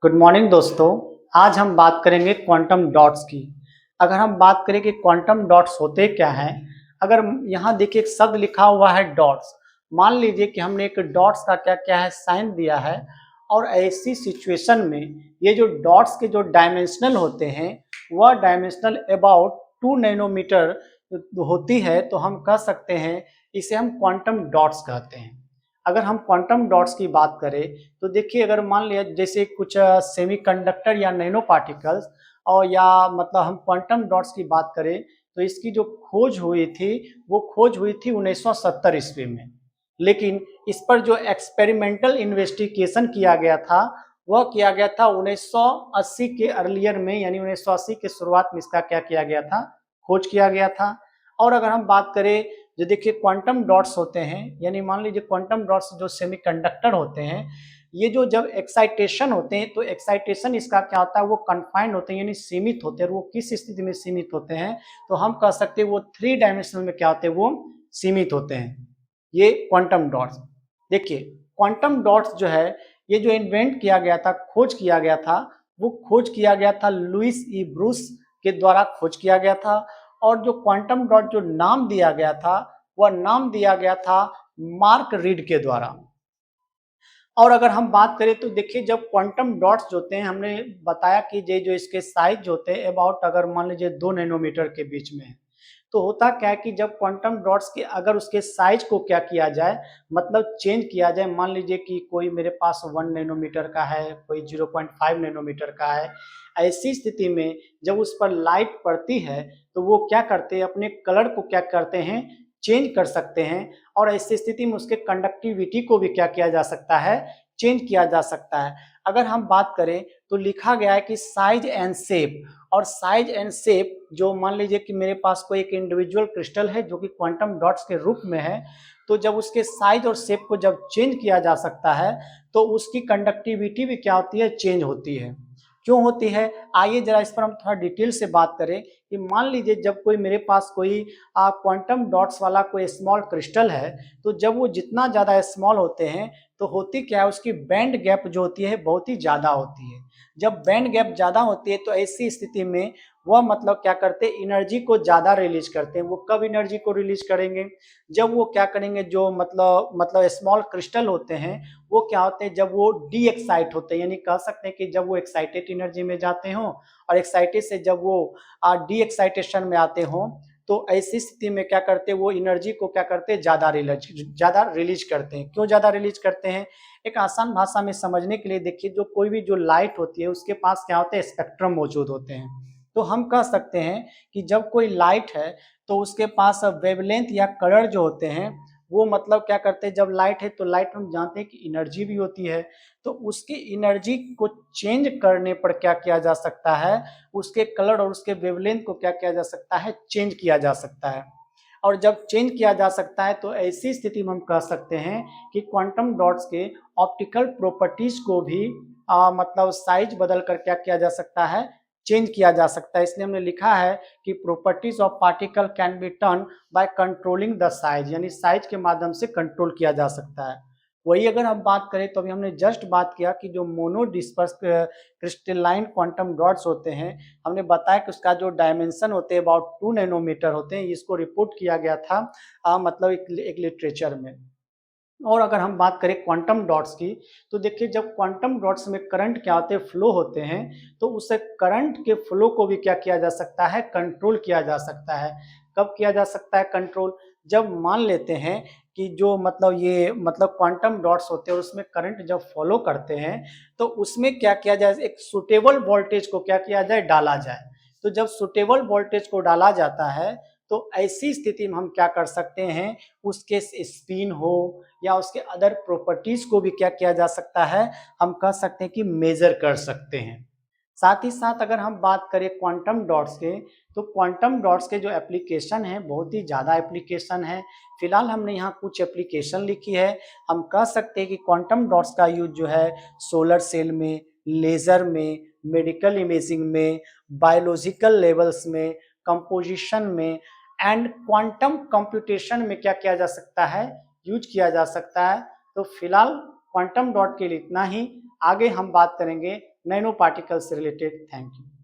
Good morning दोस्तों। आज हम बात करेंगे क्वांटम डॉट्स की। अगर हम बात करें कि क्वांटम डॉट्स होते क्या हैं, अगर यहाँ देखिए एक शब्द लिखा हुआ है डॉट्स। मान लीजिए कि हमने एक डॉट्स का क्या क्या है साइन दिया है, और ऐसी सिचुएशन में ये जो डॉट्स के जो डायमेंशनल होते हैं वह डायमेंशनल अबाउट 2 नैनोमीटर होती है, तो हम कह सकते हैं इसे हम क्वांटम डॉट्स कहते हैं। अगर हम क्वांटम डॉट्स की बात करें तो देखिए, अगर मान लिया जैसे कुछ सेमीकंडक्टर या नैनो पार्टिकल्स, और या मतलब हम क्वांटम डॉट्स की बात करें तो इसकी जो खोज हुई थी वो खोज हुई थी 1970 ईस्वी में। लेकिन इस पर जो एक्सपेरिमेंटल इन्वेस्टिगेशन किया गया था वह किया गया था 1980 के अर्लियर में, यानी 1980 के शुरुआत में इसका क्या किया गया था, खोज किया गया था। और अगर हम बात करें, जो देखिए क्वांटम डॉट्स होते हैं, यानी मान लीजिए क्वांटम डॉट्स जो सेमीकंडक्टर होते हैं, ये जो जब एक्साइटेशन होते हैं तो एक्साइटेशन इसका क्या होता है, वो कन्फाइंड होते हैं यानी सीमित होते हैं। और वो किस स्थिति में सीमित होते हैं, तो हम कह सकते हैं वो 3 डायमेंशनल में क्या होते हैं, वो सीमित होते हैं ये क्वांटम डॉट्स। देखिए क्वांटम डॉट्स जो है, ये जो इन्वेंट किया गया था, खोज किया गया था, वो खोज किया गया था लुइस ई ब्रूस के द्वारा खोज किया गया था। और जो क्वांटम डॉट जो नाम दिया गया था वह नाम दिया गया था मार्क रीड के द्वारा। और अगर हम बात करें तो देखिए, जब क्वांटम डॉट्स जो होते हैं, हमने बताया कि ये जो इसके साइज होते हैं अबाउट, अगर मान लीजिए 2 नैनोमीटर के बीच में है, तो होता क्या है कि जब क्वांटम डॉट्स के अगर उसके साइज को क्या किया जाए, मतलब चेंज किया जाए, मान लीजिए कि कोई मेरे पास 1 नैनोमीटर का है, कोई 0.5 नैनोमीटर का है, ऐसी स्थिति में जब उस पर लाइट पड़ती है तो वो क्या करते हैं, अपने कलर को क्या करते हैं, चेंज कर सकते हैं। और ऐसी स्थिति में उसके कंडक्टिविटी को भी क्या किया जा सकता है, चेंज किया जा सकता है। अगर हम बात करें तो लिखा गया है कि साइज एंड शेप, और साइज एंड शेप जो मान लीजिए कि मेरे पास कोई एक इंडिविजुअल क्रिस्टल है जो कि क्वांटम डॉट्स के रूप में है, तो जब उसके साइज और शेप को जब चेंज किया जा सकता है तो उसकी कंडक्टिविटी भी क्या होती है, चेंज होती है। क्यों होती है, आइए जरा इस पर हम थोड़ा डिटेल से बात करें कि मान लीजिए जब कोई मेरे पास कोई क्वांटम डॉट्स वाला कोई स्मॉल क्रिस्टल है, तो जब वो जितना ज़्यादा स्मॉल होते हैं तो होती क्या है, उसकी बैंड गैप जो होती है बहुत ही ज़्यादा होती है। जब बैंड गैप ज़्यादा होती है तो ऐसी स्थिति में वह मतलब क्या करते हैं, एनर्जी को ज़्यादा रिलीज करते हैं। वो कब एनर्जी को रिलीज करेंगे, जब वो क्या करेंगे, जो मतलब स्मॉल क्रिस्टल होते हैं वो क्या होते हैं, जब वो डी एक्साइट होते हैं, यानी कह सकते हैं कि जब वो एक्साइटेड एनर्जी में जाते हों, और एक्साइटेड से जब वो डी एक्साइटेशन में आते हों, तो ऐसी स्थिति में क्या करते हैं, वो एनर्जी को क्या करते हैं, ज़्यादा रिलीज करते हैं। क्यों ज़्यादा रिलीज करते हैं, एक आसान भाषा में समझने के लिए देखिए, जो कोई भी जो लाइट होती है उसके पास क्या होते हैं, स्पेक्ट्रम मौजूद होते हैं। तो हम कह सकते हैं कि जब कोई लाइट है तो उसके पास वेवलेंथ या कलर जो होते हैं वो मतलब क्या करते हैं, जब लाइट है तो लाइट हम जानते हैं कि एनर्जी भी होती है, तो उसकी एनर्जी को चेंज करने पर क्या किया जा सकता है, उसके कलर और उसके वेवलेंथ को क्या किया जा सकता है, चेंज किया जा सकता है। और जब चेंज किया जा सकता है तो ऐसी स्थिति में हम कह सकते हैं कि क्वांटम डॉट्स के ऑप्टिकल प्रॉपर्टीज को भी मतलब साइज बदल कर क्या किया जा सकता है, चेंज किया जा सकता है। इसलिए हमने लिखा है कि properties of particle can be turn by controlling the size, यानी साइज के माध्यम से कंट्रोल किया जा सकता है। वही अगर हम बात करें तो अभी हमने जस्ट बात किया कि जो mono disperse crystalline quantum dots होते हैं, हमने बताया कि उसका जो डायमेंशन होते हैं अबाउट 2 नैनोमीटर होते हैं। इसको रिपोर्ट किया गया था मतलब एक लिटरेचर में। और अगर हम बात करें क्वांटम डॉट्स की, तो देखिए जब क्वांटम डॉट्स में करंट क्या होते हैं, फ्लो होते हैं, तो उस करंट के फ्लो को भी क्या किया जा सकता है, कंट्रोल किया जा सकता है। कब किया जा सकता है कंट्रोल, जब मान लेते हैं कि जो मतलब ये मतलब क्वांटम डॉट्स होते हैं और उसमें करंट जब फॉलो करते हैं तो उसमें क्या किया जाए, एक सुटेबल वोल्टेज को क्या किया जाए, डाला जाए। तो जब सुटेबल वोल्टेज को डाला जाता है तो ऐसी स्थिति में हम क्या कर सकते हैं, उसके स्पिन हो या उसके अदर प्रॉपर्टीज को भी क्या किया जा सकता है, हम कह सकते हैं कि मेजर कर सकते हैं। साथ ही साथ अगर हम बात करें क्वांटम डॉट्स के, तो क्वांटम डॉट्स के जो एप्लीकेशन है बहुत ही ज़्यादा एप्लीकेशन है। फिलहाल हमने यहाँ कुछ एप्लीकेशन लिखी है। हम कह सकते हैं कि क्वांटम डॉट्स का यूज जो है सोलर सेल में, लेज़र में, मेडिकल इमेजिंग में, बायोलॉजिकल लेवल्स में, कंपोजिशन में एंड क्वांटम कंप्यूटेशन में क्या किया जा सकता है, यूज किया जा सकता है। तो फिलहाल क्वांटम डॉट के लिए इतना ही। आगे हम बात करेंगे नैनो पार्टिकल से रिलेटेड। Thank you.